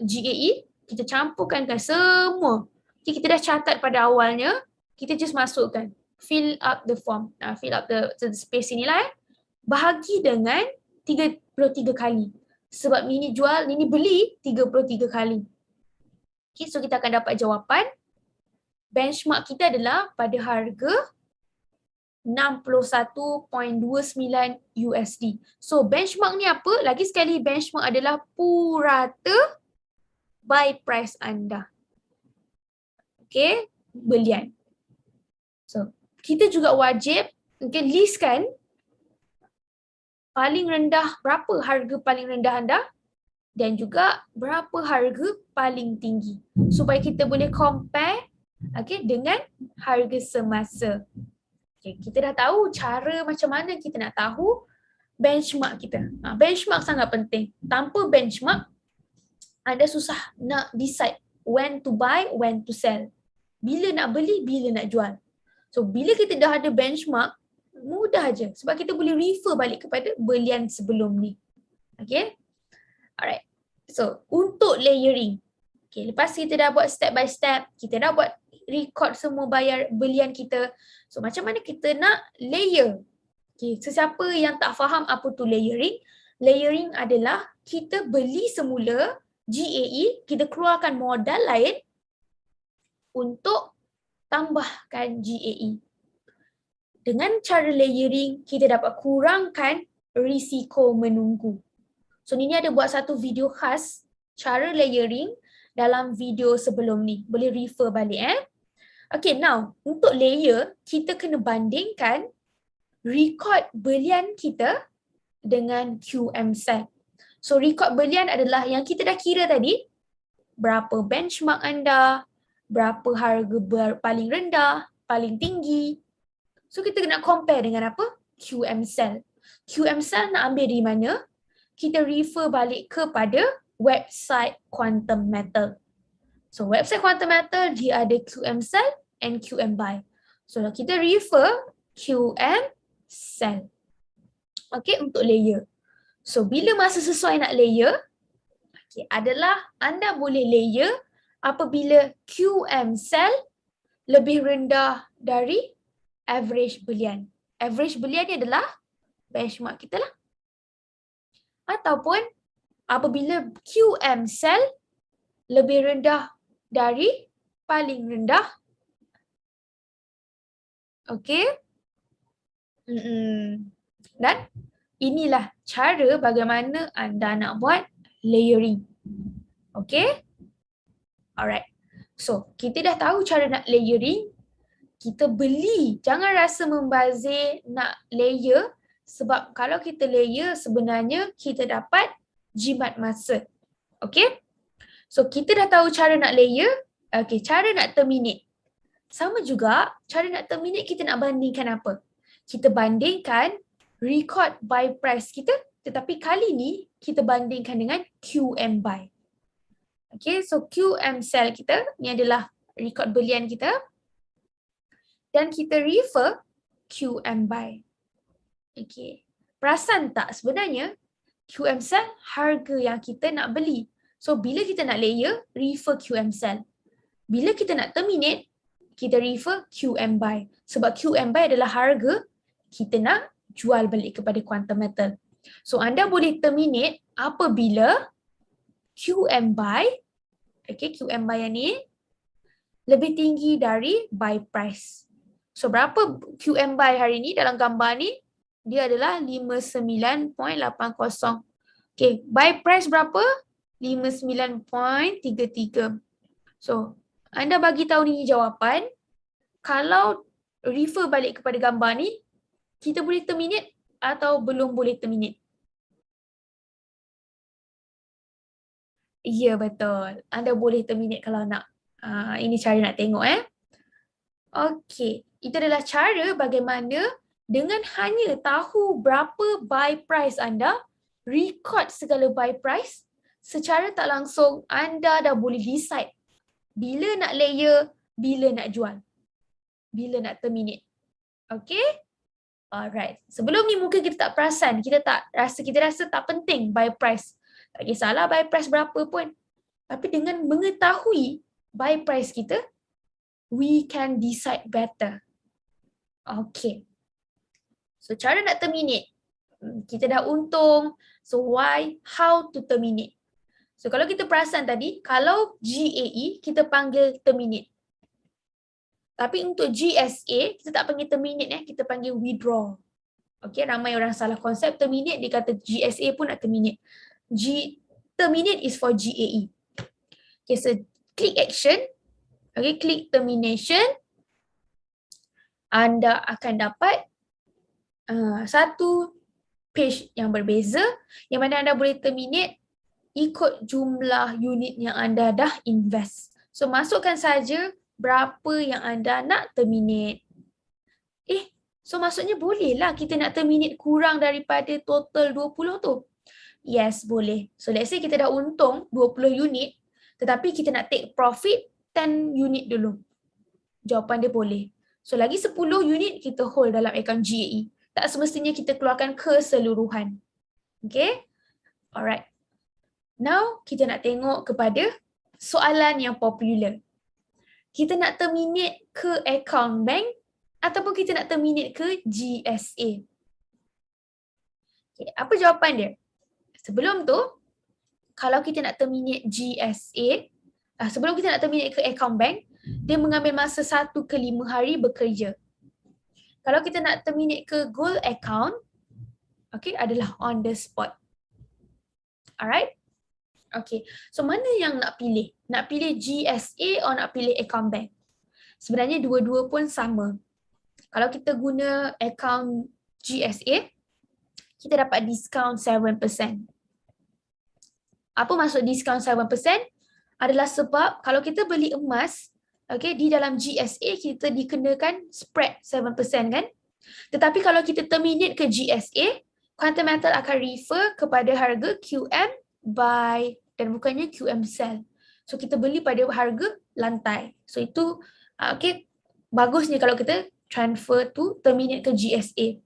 GAE, kita campurkan semua. Okay, kita dah catat pada awalnya, kita just masukkan, fill up the form, fill up the space inilah, bahagi dengan 33 kali. Sebab Nini jual, Nini beli 33 kali. Okay, so kita akan dapat jawapan. Benchmark kita adalah pada harga 61.29 USD. So benchmark ni apa? Lagi sekali, benchmark adalah purata buy price anda. Okay, belian. So kita juga wajib listkan paling rendah, berapa harga paling rendah anda dan juga berapa harga paling tinggi. Supaya kita boleh compare dengan harga semasa. Okay, kita dah tahu cara macam mana kita nak tahu benchmark kita. Benchmark sangat penting. Tanpa benchmark, anda susah nak decide when to buy, when to sell. Bila nak beli, bila nak jual. So, bila kita dah ada benchmark, mudah je. Sebab kita boleh refer balik kepada belian sebelum ni. Okay? Alright. So, untuk layering. Okay, lepas kita dah buat step by step, kita dah buat record semua bayar belian kita. So macam mana kita nak layer? Okay, sesiapa yang tak faham apa tu layering, layering adalah kita beli semula GAE, kita keluarkan modal lain untuk tambahkan GAE. Dengan cara layering, kita dapat kurangkan risiko menunggu. So Nini ada buat satu video khas cara layering dalam video sebelum ni. Boleh refer balik Okay, now untuk layer, kita kena bandingkan record belian kita dengan QM cell. So record belian adalah yang kita dah kira tadi, berapa benchmark anda, berapa harga paling rendah, paling tinggi. So kita kena compare dengan apa? QM cell. QM cell nak ambil di mana? Kita refer balik kepada website Quantum Metal. So website Quantum Metal dia ada QM cell and QM buy. So kita refer QM cell. Okay, untuk layer. So bila masa sesuai nak layer, okay, adalah anda boleh layer apabila QM cell lebih rendah dari average belian. Average belian ni adalah benchmark kita lah. Ataupun apabila QM sel lebih rendah dari paling rendah. Okey. Dan inilah cara bagaimana anda nak buat layering. Okey. Alright. So, kita dah tahu cara nak layering. Kita beli. Jangan rasa membazir nak layer. Sebab kalau kita layer, sebenarnya kita dapat jimat masa. Okay? So, kita dah tahu cara nak layer. Okay, cara nak terminate. Sama juga, cara nak terminate kita nak bandingkan apa? Kita bandingkan record buy price kita. Tetapi kali ni, kita bandingkan dengan QM buy. Okay, so QM sell kita, ni adalah record belian kita. Dan kita refer QM buy. Okay. Perasan tak sebenarnya QM sell harga yang kita nak beli. So bila kita nak layer, refer QM sell. Bila kita nak terminate, kita refer QM buy. Sebab QM buy adalah harga kita nak jual balik kepada Quantum Metal. So anda boleh terminate apabila QM buy, okay, QM buy yang ni lebih tinggi dari buy price. So berapa QM buy hari ni dalam gambar ni? Dia adalah 59.80. Okay, buy price berapa? 59.33. So, anda bagi tahu ni jawapan. Kalau refer balik kepada gambar ni, kita boleh terminate atau belum boleh terminate? Ya, betul. Anda boleh terminate kalau nak. Ini cara nak tengok Okey, itu adalah cara bagaimana dengan hanya tahu berapa buy price anda, record segala buy price, secara tak langsung anda dah boleh decide bila nak layer, bila nak jual, bila nak terminate. Okey? Alright. Sebelum ni mungkin kita tak perasan, kita rasa tak penting buy price. Tak kisahlah buy price berapa pun. Tapi dengan mengetahui buy price kita, we can decide better. Okay. So, cara nak terminate. Kita dah untung. So, why? How to terminate? So, kalau kita perasan tadi, kalau GAE, kita panggil terminate. Tapi untuk GSA, kita tak panggil terminate kita panggil withdraw. Okay, ramai orang salah konsep terminate, dia kata GSA pun nak terminate. Terminate is for GAE. Okay, so click action. Okay, klik termination. Anda akan dapat satu page yang berbeza yang mana anda boleh terminate ikut jumlah unit yang anda dah invest. So, masukkan saja berapa yang anda nak terminate. So maksudnya bolehlah kita nak terminate kurang daripada total 20 tu? Yes, boleh. So, let's say kita dah untung 20 unit tetapi kita nak take profit 10 unit dulu. Jawapan dia boleh. So, lagi 10 unit kita hold dalam akaun GAE. Tak semestinya kita keluarkan keseluruhan. Okay? Alright. Now, kita nak tengok kepada soalan yang popular. Kita nak terminate ke akaun bank ataupun kita nak terminate ke GSA? Okay, apa jawapan dia? Sebelum tu, kalau kita nak terminate GSA, sebelum kita nak terminate ke akaun bank, dia mengambil masa 1 ke 5 hari bekerja. Kalau kita nak terminate ke gold account, okay, adalah on the spot. Alright? Okay, so mana yang nak pilih? Nak pilih GSA atau nak pilih account bank? Sebenarnya dua-dua pun sama. Kalau kita guna account GSA, kita dapat diskaun 7%. Apa maksud diskaun 7%? Adalah sebab kalau kita beli emas, okay, di dalam GSA kita dikenakan spread 7% kan? Tetapi kalau kita terminate ke GSA, Quantum Metal akan refer kepada harga QM buy dan bukannya QM sell. So kita beli pada harga lantai. So itu okay, bagusnya kalau kita transfer to terminate ke GSA.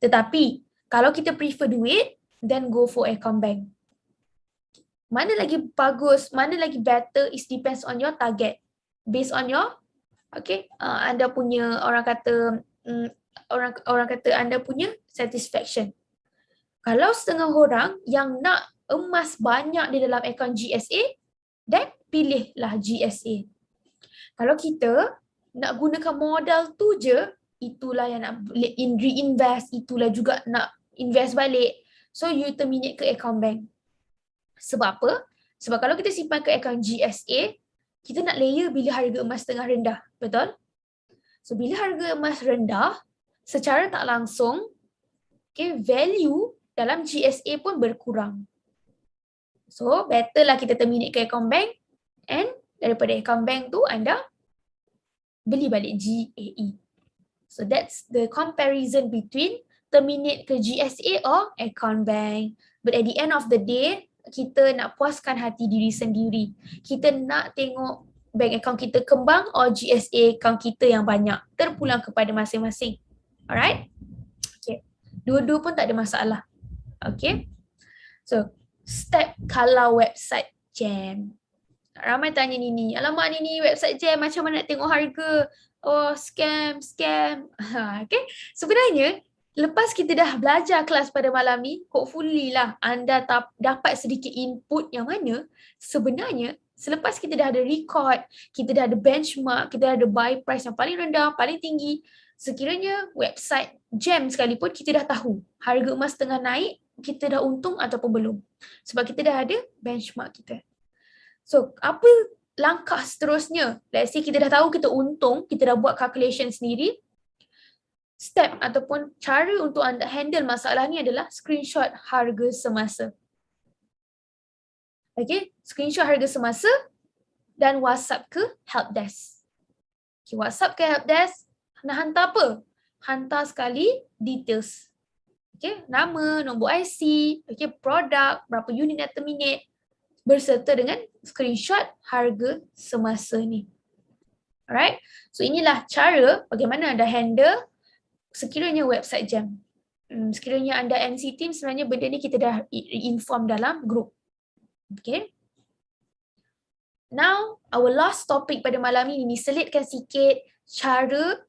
Tetapi kalau kita prefer duit, then go for account bank. Mana lagi bagus, mana lagi better, it depends on your target. Based on your, okay, anda punya orang kata anda punya satisfaction. Kalau setengah orang yang nak emas banyak di dalam akaun GSA, dan pilihlah GSA. Kalau kita nak gunakan modal tu je, itulah yang nak reinvest, itulah juga nak invest balik. So you terminate ke akaun bank. Sebab apa? Sebab kalau kita simpan ke akaun GSA, kita nak layer bila harga emas tengah rendah. Betul? So bila harga emas rendah, secara tak langsung, value dalam GSA pun berkurang. So better lah kita terminate ke akaun bank, and daripada akaun bank tu anda beli balik GAE. So that's the comparison between terminate ke GSA or account bank. But at the end of the day, kita nak puaskan hati diri sendiri. Kita nak tengok bank account kita kembang or GSA account kita yang banyak. Terpulang kepada masing-masing. Alright? Okay. Dua-dua pun tak ada masalah. Okay. So, step kalau website jam. Ramai tanya Nini, alamak Nini website jam macam mana nak tengok harga? Oh, scam. Okay. Sebenarnya, lepas kita dah belajar kelas pada malam ni, hopefully lah anda dapat sedikit input yang mana sebenarnya selepas kita dah ada record, kita dah ada benchmark, kita dah ada buy price yang paling rendah, paling tinggi, sekiranya website jam sekalipun, kita dah tahu harga emas tengah naik, kita dah untung ataupun belum. Sebab kita dah ada benchmark kita. So, apa langkah seterusnya? Let's say kita dah tahu kita untung, kita dah buat calculation sendiri. Step ataupun cara untuk anda handle masalah ni adalah screenshot harga semasa. Okay, screenshot harga semasa dan WhatsApp ke helpdesk. Okay, WhatsApp ke helpdesk, nak hantar apa? Hantar sekali details. Okay, nama, nombor IC, okay, produk, berapa unit nak terminate, berserta dengan screenshot harga semasa ni. Alright, so inilah cara bagaimana anda handle sekiranya website jam. Sekiranya anda MC team, sebenarnya benda ni kita dah inform dalam group. Okay. Now, our last topic pada malam ni selitkan sikit cara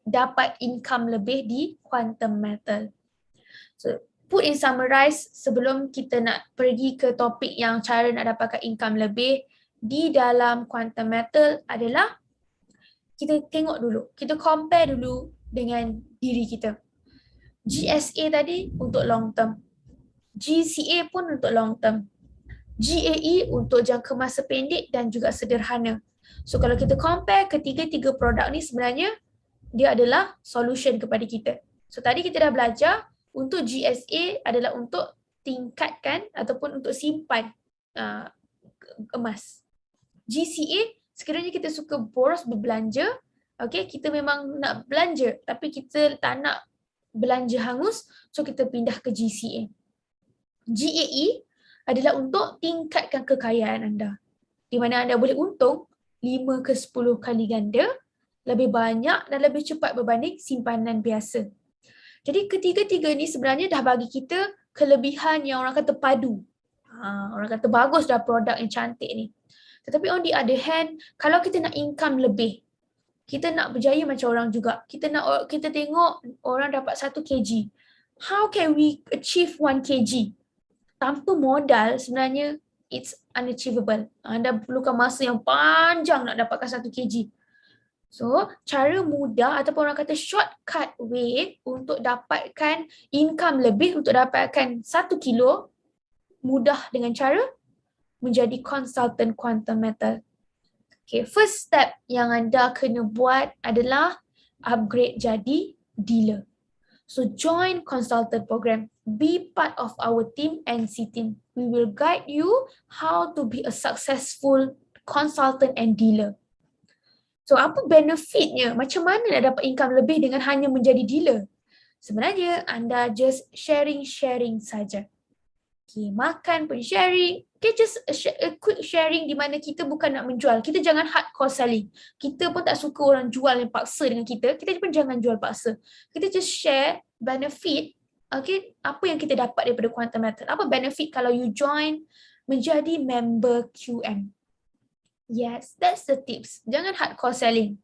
dapat income lebih di quantum metal. So, put in summarize sebelum kita nak pergi ke topik yang cara nak dapatkan income lebih di dalam quantum metal adalah kita tengok dulu, kita compare dulu dengan diri kita. GSA tadi untuk long term, GCA pun untuk long term, GAE untuk jangka masa pendek dan juga sederhana. So kalau kita compare ketiga-tiga produk ni, sebenarnya dia adalah solution kepada kita. So tadi kita dah belajar untuk GSA adalah untuk tingkatkan ataupun untuk simpan emas. GCA sekiranya kita suka boros berbelanja, okay, kita memang nak belanja tapi kita tak nak belanja hangus, so kita pindah ke GCA. GAE adalah untuk tingkatkan kekayaan anda, di mana anda boleh untung 5 ke 10 kali ganda, lebih banyak dan lebih cepat berbanding simpanan biasa. Jadi ketiga-tiga ni sebenarnya dah bagi kita kelebihan yang orang kata padu. Orang kata bagus dah produk yang cantik ni. Tetapi on the other hand, kalau kita nak income lebih, kita nak berjaya macam orang juga. Kita tengok orang dapat 1 kg. How can we achieve 1 kg? Tanpa modal sebenarnya it's unachievable. Anda perlukan masa yang panjang nak dapatkan 1 kg. So, cara mudah ataupun orang kata shortcut way untuk dapatkan income lebih, untuk dapatkan 1 kilo, mudah dengan cara menjadi consultant quantum metal. Okay, first step yang anda kena buat adalah upgrade jadi dealer. So join consultant program. Be part of our team, NC team. We will guide you how to be a successful consultant and dealer. So apa benefitnya? Macam mana nak dapat income lebih dengan hanya menjadi dealer? Sebenarnya anda just sharing saja. Okay, makan pun sharing. Okay, just a quick sharing di mana kita bukan nak menjual. Kita jangan hardcore selling. Kita pun tak suka orang jual yang paksa dengan kita. Kita pun jangan jual paksa. Kita just share benefit. Okay, apa yang kita dapat daripada quantum metal. Apa benefit kalau you join menjadi member QM. Yes, that's the tips. Jangan hardcore selling.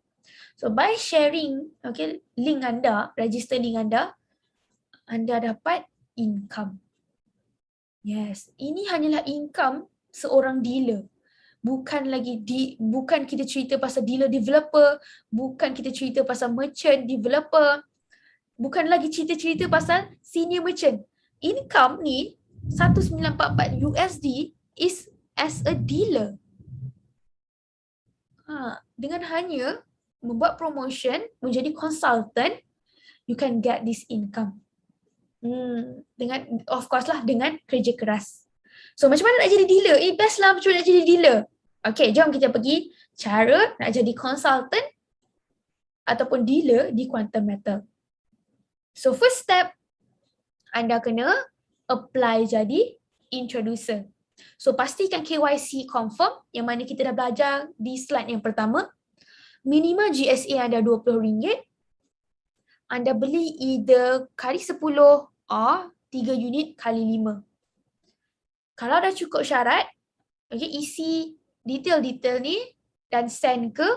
So by sharing, okay, link anda, register link anda dapat income. Yes, ini hanyalah income seorang dealer. Bukan kita cerita pasal dealer developer, bukan kita cerita pasal merchant developer, bukan lagi cerita-cerita pasal senior merchant. Income ni 1944 USD is as a dealer. Dengan hanya membuat promotion, menjadi consultant, you can get this income. Dengan, of course lah, dengan kerja keras. So macam mana nak jadi dealer? Best lah macam mana nak jadi dealer. Okay, jom kita pergi cara nak jadi consultant ataupun dealer di Quantum Metal. So first step, anda kena apply jadi introducer. So pastikan KYC confirm, yang mana kita dah belajar di slide yang pertama. Minimal GSA anda RM20. Anda beli either kali 10 or 3 unit kali 5. Kalau dah cukup syarat, okay, isi detail-detail ni dan send ke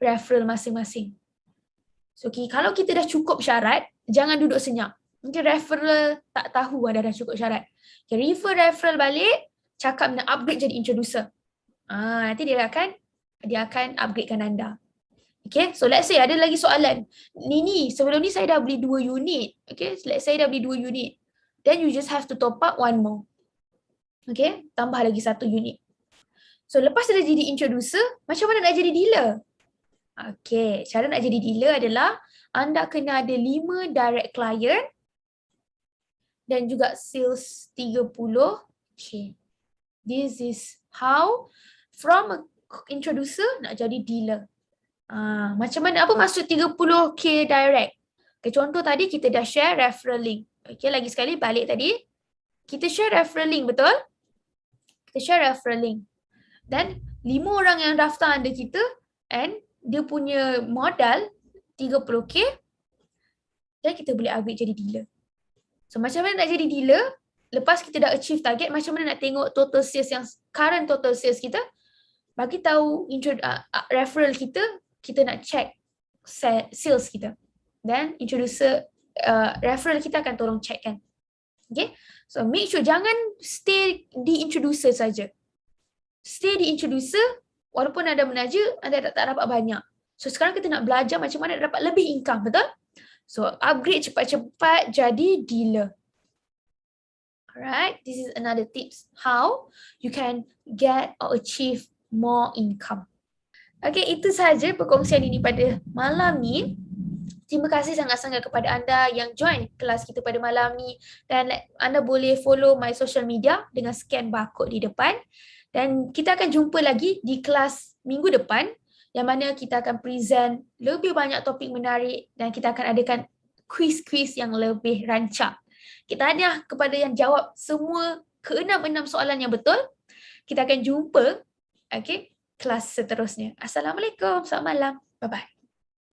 referral masing-masing. So, okay, kalau kita dah cukup syarat, jangan duduk senyap. Mungkin referral tak tahu anda dah cukup syarat. Okay, refer referral balik, cakap nak upgrade jadi introducer. Nanti dia akan upgradekan anda. Okay, so let's say ada lagi soalan. Ni, sebelum ni saya dah beli 2 unit. Okay, let's say dah beli 2 unit. Then you just have to top up 1 more. Okay, tambah lagi 1 unit. So, lepas dah jadi introducer, macam mana nak jadi dealer? Okay, cara nak jadi dealer adalah anda kena ada 5 direct client dan juga sales 30K. This is how from a introducer nak jadi dealer. Macam mana? Apa maksud 30K direct? Okay, contoh tadi kita dah share referral link. Okay, lagi sekali balik tadi. Kita share referral link, betul? Kita share referral link. Dan 5 orang yang daftar under kita and dia punya modal 30K dan kita boleh upgrade jadi dealer. So macam mana nak jadi dealer? Lepas kita dah achieve target, macam mana nak tengok total sales yang current total sales kita? Bagi tahu referral kita nak check sales kita. Dan introducer referral kita akan tolong check kan. Okay? So make sure jangan stay di introducer saja. Stay di introducer, walaupun anda menaja, anda tak dapat banyak. So sekarang kita nak belajar macam mana dapat lebih income, betul? So upgrade cepat-cepat jadi dealer. Alright, this is another tips how you can get or achieve more income. Okay, itu sahaja perkongsian ini pada malam ni. Terima kasih sangat-sangat kepada anda yang join kelas kita pada malam ni, dan anda boleh follow my social media dengan scan barcode di depan. Dan kita akan jumpa lagi di kelas minggu depan yang mana kita akan present lebih banyak topik menarik dan kita akan adakan quiz-quiz yang lebih rancak. Kita hadiah kepada yang jawab semua ke-6 soalan yang betul. Kita akan jumpa kelas seterusnya. Assalamualaikum, selamat malam. Bye-bye.